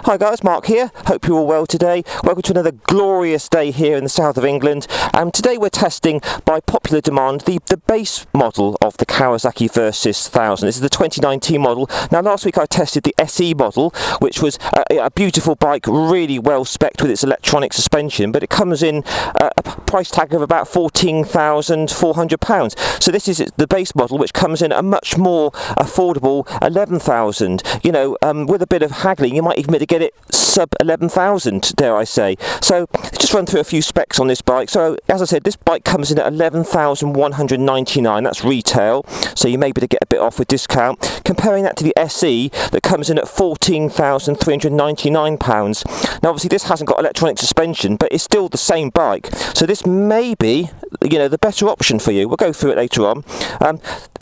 Hi guys, Mark here. Hope you're all well today. Welcome to another glorious day here in the south of England. Today we're testing, by popular demand, the base model of the Kawasaki Versys 1000. This is the 2019 model. Now last week I tested the SE model, which was a beautiful bike, really well spec'd with its electronic suspension, but it comes in a price tag of about £14,400. So this is the base model, which comes in a much more affordable 11,000. You know, with a bit of haggling, you might even be able to get it sub 11,000, dare I say. So just run through a few specs on this bike. So as I said, this bike comes in at 11,199. That's retail, so you may be able to get a bit off with discount. Comparing that to the SE that comes in at £14,399. Now obviously this hasn't got electronic suspension, but it's still the same bike. So this may be, you know, the better option for you. We'll go through it later on.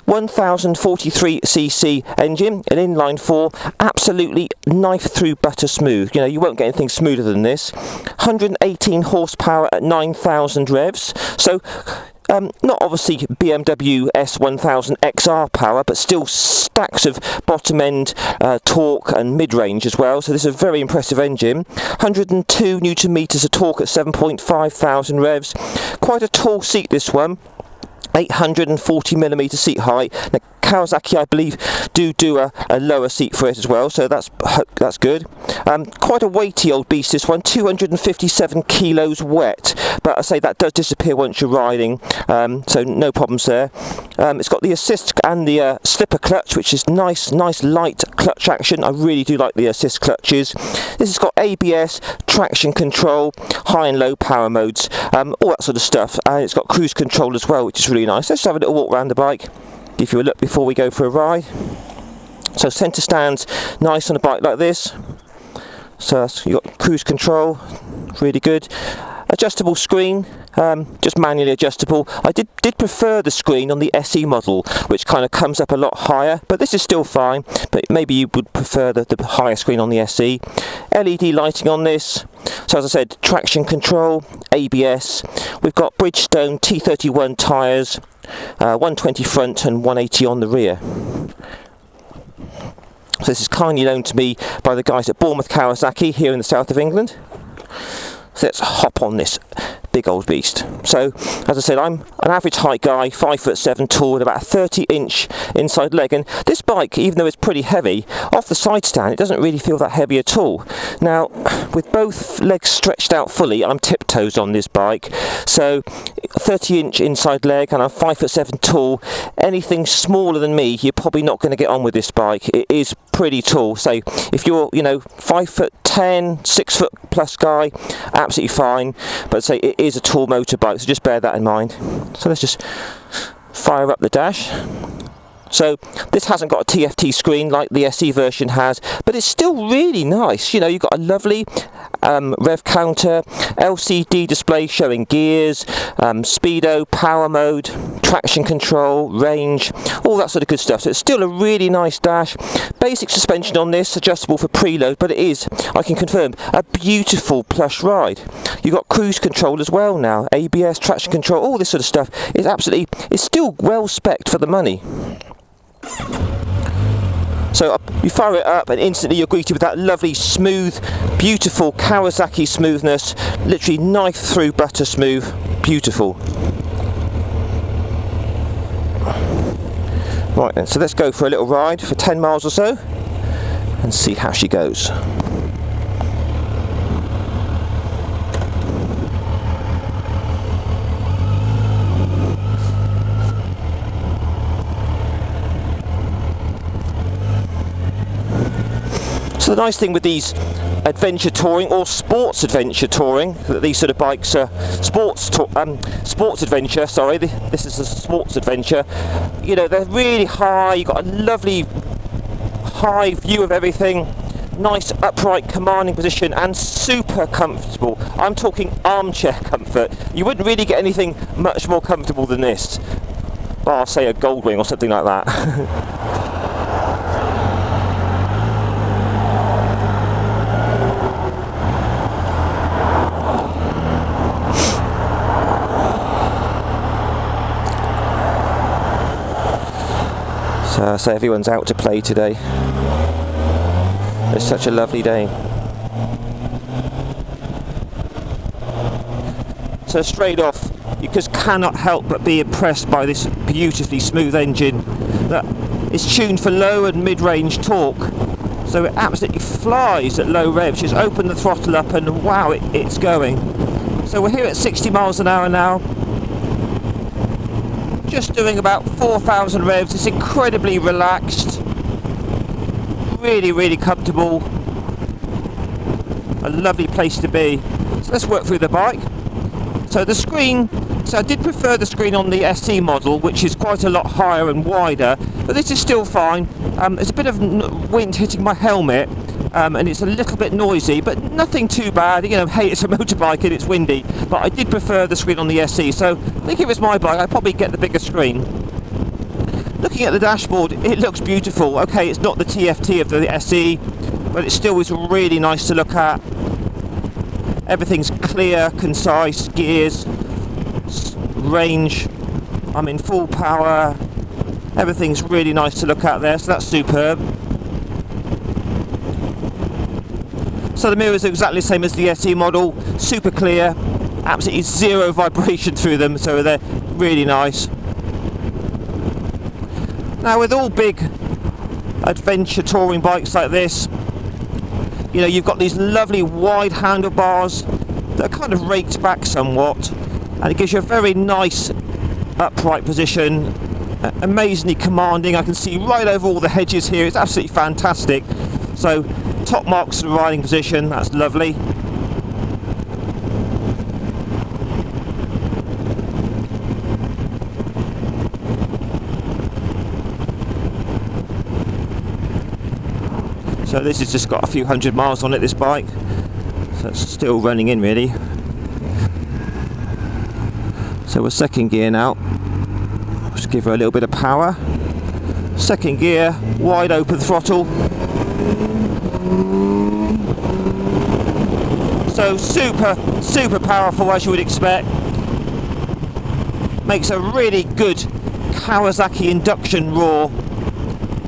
1043cc engine, an inline 4, absolutely knife through butter smooth. You know, you won't get anything smoother than this. 118 horsepower at 9,000 revs. So not obviously BMW S1000 XR power, but still stacks of bottom end torque and mid-range as well. So this is a very impressive engine. 102 newton meters of torque at 7.5 thousand revs. Quite a tall seat, this one. 840mm seat height. Now, Kawasaki, I believe, do a lower seat for it as well, so that's good. Quite a weighty old beast, this one, 257 kilos wet, but I say that does disappear once you're riding, so no problems there. It's got the assist and the slipper clutch, which is nice light clutch action. I really do like the assist clutches. This has got ABS, traction control, high and low power modes, all that sort of stuff, and it's got cruise control as well, which is really nice. Let's have a little walk around the bike, give you a look before we go for a ride. So centre stands nice on a bike like this. So you've got cruise control, really good. Adjustable screen, just manually adjustable. I did prefer the screen on the SE model, which kind of comes up a lot higher, but this is still fine, but maybe you would prefer the higher screen on the SE. LED lighting on this. So as I said, traction control, ABS. We've got Bridgestone T31 tyres, 120 front and 180 on the rear. So this is kindly loaned to me by the guys at Bournemouth Kawasaki here in the south of England. So let's hop on this big old beast. So, as I said, I'm an average height guy, 5'7" tall, with about a 30-inch inside leg. And this bike, even though it's pretty heavy, off the side stand, it doesn't really feel that heavy at all. Now, with both legs stretched out fully, I'm tiptoes on this bike. So, 30-inch inside leg, and I'm 5'7" tall. Anything smaller than me, you're probably not going to get on with this bike. It is pretty tall. So, if you're, you know, 5'10", 6 foot plus guy, absolutely fine. But say it is a tall motorbike, so just bear that in mind. So let's just fire up the dash. So this hasn't got a TFT screen like the SE version has, but it's still really nice. You know, you've got a lovely rev counter, LCD display showing gears, speedo, power mode, traction control, range, all that sort of good stuff. So it's still a really nice dash. Basic suspension on this, adjustable for preload, but it is, I can confirm, a beautiful plush ride. You've got cruise control as well now, ABS, traction control, all this sort of stuff. It's still well spec'd for the money. So you fire it up and instantly you're greeted with that lovely, smooth, beautiful Kawasaki smoothness. Literally knife through butter smooth. Beautiful. Right then, so let's go for a little ride for 10 miles or so and see how she goes. So the nice thing with these adventure touring or sports adventure touring, that these sort of bikes are sports adventure, sorry, this is a sports adventure, you know, they're really high, you've got a lovely high view of everything, nice upright commanding position and super comfortable. I'm talking armchair comfort. You wouldn't really get anything much more comfortable than this. Well, I'll say a Goldwing or something like that. So everyone's out to play today. It's such a lovely day. So straight off, you just cannot help but be impressed by this beautifully smooth engine that is tuned for low and mid-range torque. So it absolutely flies at low revs. Just open the throttle up and wow, it's going. So we're here at 60 miles an hour now. Just doing about 4,000 revs. It's incredibly relaxed. Really, really comfortable. A lovely place to be. So let's work through the bike. So the screen, so I did prefer the screen on the SE model, which is quite a lot higher and wider, but this is still fine. There's a bit of wind hitting my helmet, and it's a little bit noisy, but nothing too bad. You know, hey, it's a motorbike and it's windy, but I did prefer the screen on the SE. So I think if it was my bike, I'd probably get the bigger screen. Looking at the dashboard, it looks beautiful. Okay, it's not the TFT of the SE, but it still is really nice to look at. Everything's clear, concise, gears, range, I'm in full power, everything's really nice to look at there, so that's superb. So the mirrors are exactly the same as the SE model, super clear, absolutely zero vibration through them, so they're really nice. Now with all big adventure touring bikes like this, you know, you've got these lovely wide handlebars that are kind of raked back somewhat, and it gives you a very nice upright position, amazingly commanding. I can see right over all the hedges here. It's absolutely fantastic. So top marks for the riding position, that's lovely. So this has just got a few hundred miles on it, this bike, so it's still running in really. So we're second gear now, just give her a little bit of power. Second gear, wide open throttle. So super powerful as you would expect. Makes a really good Kawasaki induction roar,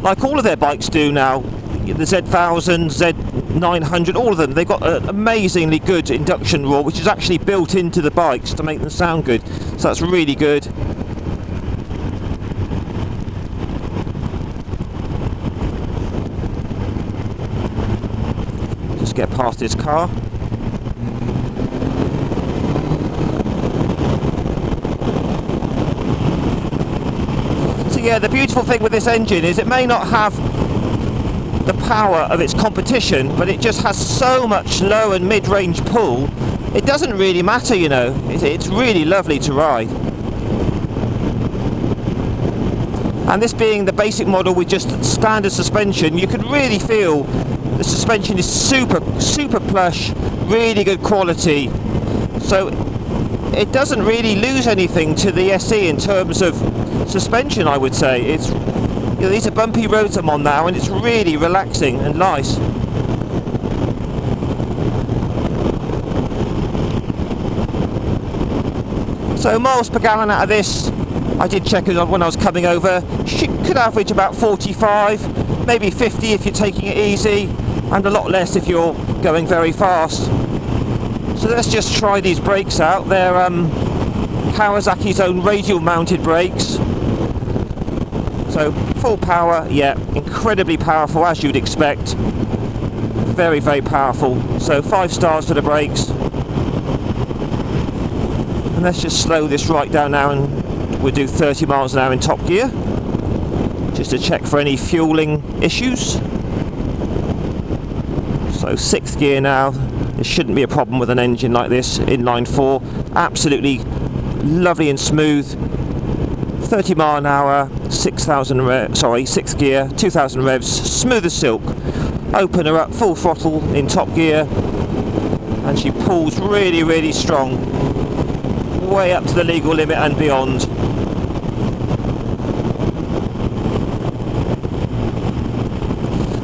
like all of their bikes do now. The Z1000, Z900, all of them, they've got an amazingly good induction roar, which is actually built into the bikes to make them sound good. So that's really good. Just get past this car. So yeah, the beautiful thing with this engine is it may not have the power of its competition, but it just has so much low and mid-range pull, it doesn't really matter, you know. It's really lovely to ride. And this being the basic model with just standard suspension, you can really feel the suspension is super plush, really good quality. So it doesn't really lose anything to the SE in terms of suspension, I would say. It's, you know, these are bumpy roads I'm on now, and it's really relaxing and nice. So miles per gallon out of this, I did check it when I was coming over, could average about 45, maybe 50 if you're taking it easy, and a lot less if you're going very fast. So let's just try these brakes out. They're Kawasaki's own radial mounted brakes. So full power, yeah, incredibly powerful as you'd expect. Very powerful. So 5 stars for the brakes. And let's just slow this right down now, and we'll do 30 miles an hour in top gear, just to check for any fueling issues. So 6th gear now. There shouldn't be a problem with an engine like this, inline 4. Absolutely lovely and smooth. 30 mile an hour, 6th gear, 2,000 revs, smooth as silk. Open her up, full throttle in top gear, and she pulls really strong, way up to the legal limit and beyond.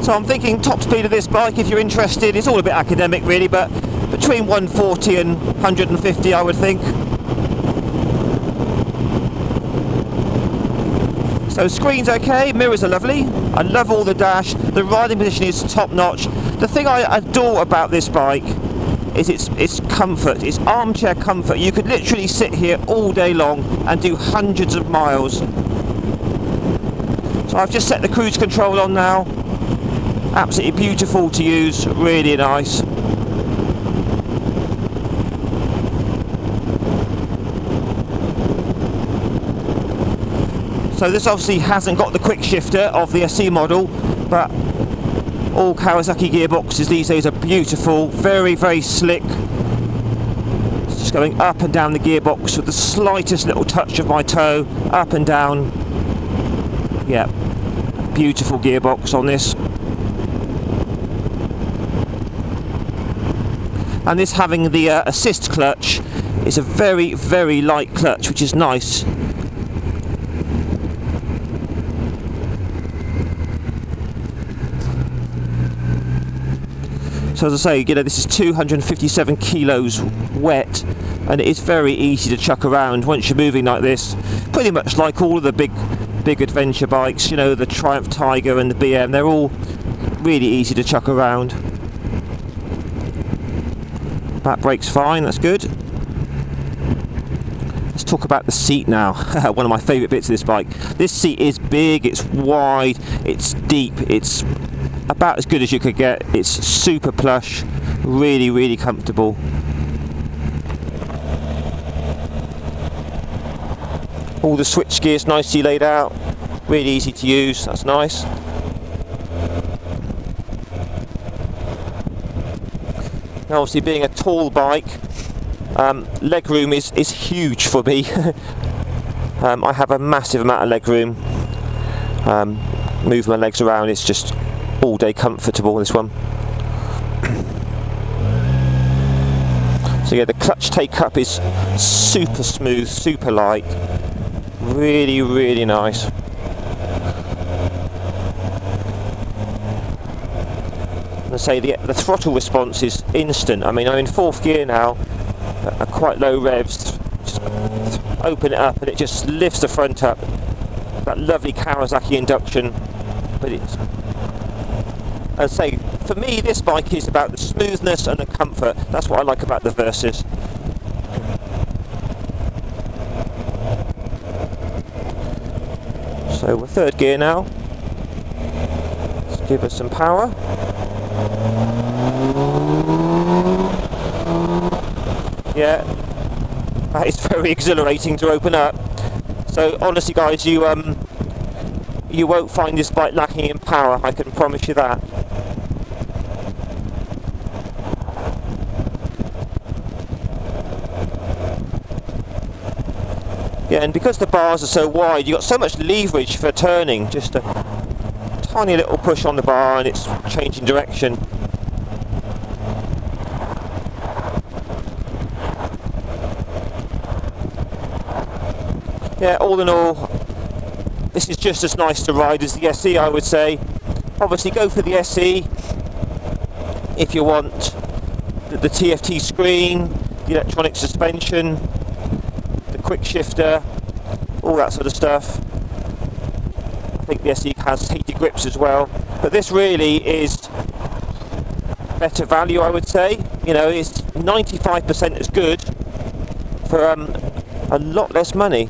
So I'm thinking top speed of this bike, if you're interested, it's all a bit academic really, but between 140 and 150 I would think. So screen's okay, mirrors are lovely. I love all the dash. The riding position is top notch. The thing I adore about this bike is its comfort, its armchair comfort. You could literally sit here all day long and do hundreds of miles. So I've just set the cruise control on now. Absolutely beautiful to use, really nice. So this obviously hasn't got the quick shifter of the SE model, but all Kawasaki gearboxes these days are beautiful, very, very slick. It's just going up and down the gearbox with the slightest little touch of my toe, up and down. Yeah, beautiful gearbox on this. And this having the assist clutch is a very, very light clutch, which is nice. So as I say, you know, this is 257 kilos wet, and it is very easy to chuck around once you're moving like this. Pretty much like all of the big adventure bikes, you know, the Triumph Tiger and the BM, they're all really easy to chuck around. That brake's fine, that's good. Let's talk about the seat now. One of my favourite bits of this bike. This seat is big, it's wide, it's deep, it's about as good as you could get. It's super plush, really, really comfortable. All the switch gears nicely laid out, really easy to use, that's nice. Now obviously being a tall bike, leg room is huge for me. I have a massive amount of leg room. Move my legs around, it's just all day comfortable, this one. So yeah, the clutch take up is super smooth, super light, really, really nice. And say the throttle response is instant. I mean, I'm in 4th gear now at quite low revs. Just open it up and it just lifts the front up. That lovely Kawasaki induction, but it's, as I say, for me this bike is about the smoothness and the comfort. That's what I like about the Versys. So we're 3rd gear now. Let's give us some power. Yeah, that is very exhilarating to open up. So honestly guys, you won't find this bike lacking in power, I can promise you that. Yeah, and because the bars are so wide, you've got so much leverage for turning. Just a tiny little push on the bar and it's changing direction. Yeah, all in all, this is just as nice to ride as the SE, I would say. Obviously go for the SE if you want the TFT screen, the electronic suspension, the quick shifter, all that sort of stuff. I think the SE has heated grips as well, but this really is better value, I would say. You know, it's 95% as good for a lot less money.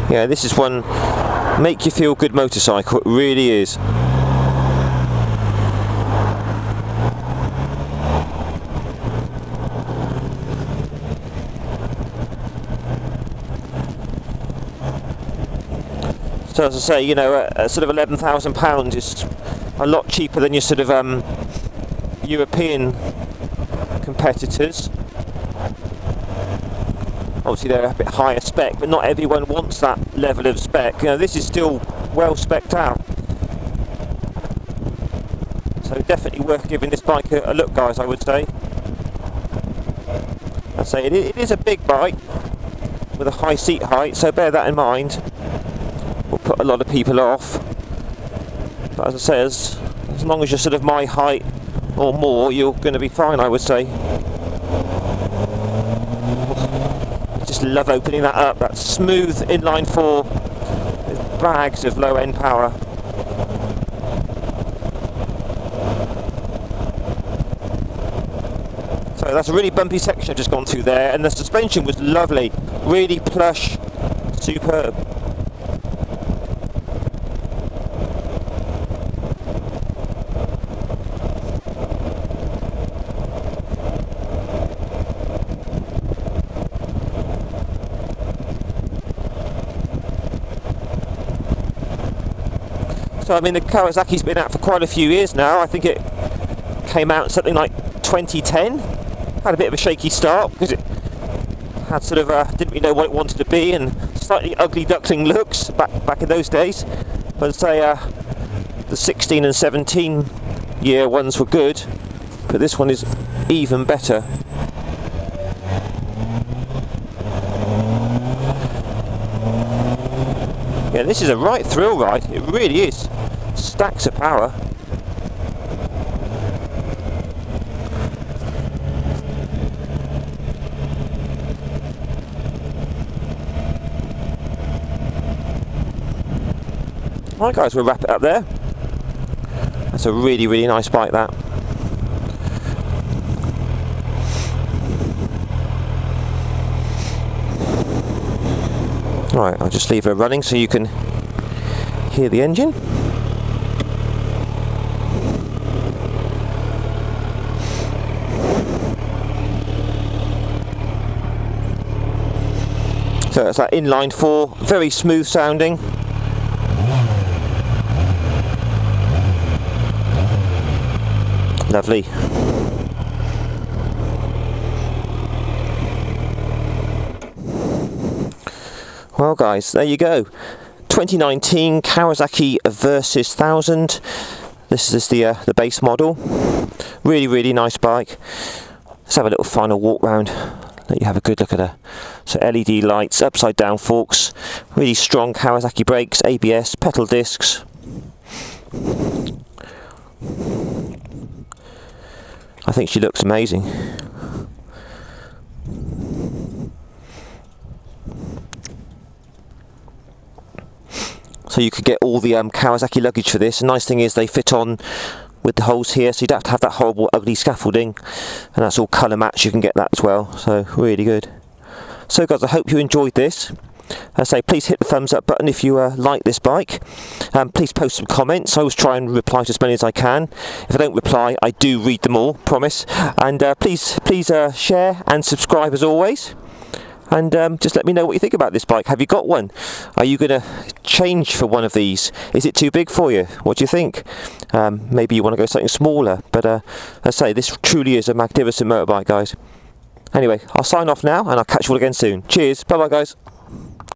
Yeah, this is one make you feel good motorcycle, it really is. So as I say, you know, sort of £11,000 is a lot cheaper than your sort of European competitors. Obviously they're a bit higher spec, but not everyone wants that level of spec. You know, this is still well spec'd out. So definitely worth giving this bike a look, guys, I would say. I say it is a big bike with a high seat height, so bear that in mind. Will put a lot of people off. But as I say, as long as you're sort of my height or more, you're going to be fine, I would say. I just love opening that up, that smooth inline 4 with bags of low end power. So that's a really bumpy section I've just gone through there, and the suspension was lovely, really plush, superb. So I mean, the Kawasaki's been out for quite a few years now. I think it came out something like 2010. Had a bit of a shaky start because it had sort of didn't really know what it wanted to be, and slightly ugly duckling looks back in those days. But I'd say the 16 and 17 year ones were good, but this one is even better. Yeah, this is a right thrill ride. It really is. Stacks of power. Right guys, we'll wrap it up there. That's a really, really nice bike, that. Right, I'll just leave her running so you can hear the engine. So it's that inline 4, very smooth sounding. Lovely. Well guys, there you go. 2019 Kawasaki Versys 1000. This is the base model. Really, really nice bike. Let's have a little final walk round. Let you have a good look at her. So LED lights, upside down forks, really strong Kawasaki brakes, ABS, pedal discs. I think she looks amazing. So you could get all the Kawasaki luggage for this. The nice thing is they fit on with the holes here, so you don't have to have that horrible ugly scaffolding, and that's all colour match. You can get that as well, so really good. So guys, I hope you enjoyed this. As I say, please hit the thumbs up button if you like this bike. Please post some comments. I always try and reply to as many as I can. If I don't reply, I do read them all, promise. And please share and subscribe as always. And just let me know what you think about this bike. Have you got one? Are you going to change for one of these? Is it too big for you? What do you think? Maybe you want to go something smaller. But as I say, this truly is a magnificent motorbike, guys. Anyway, I'll sign off now, and I'll catch you all again soon. Cheers. Bye-bye, guys.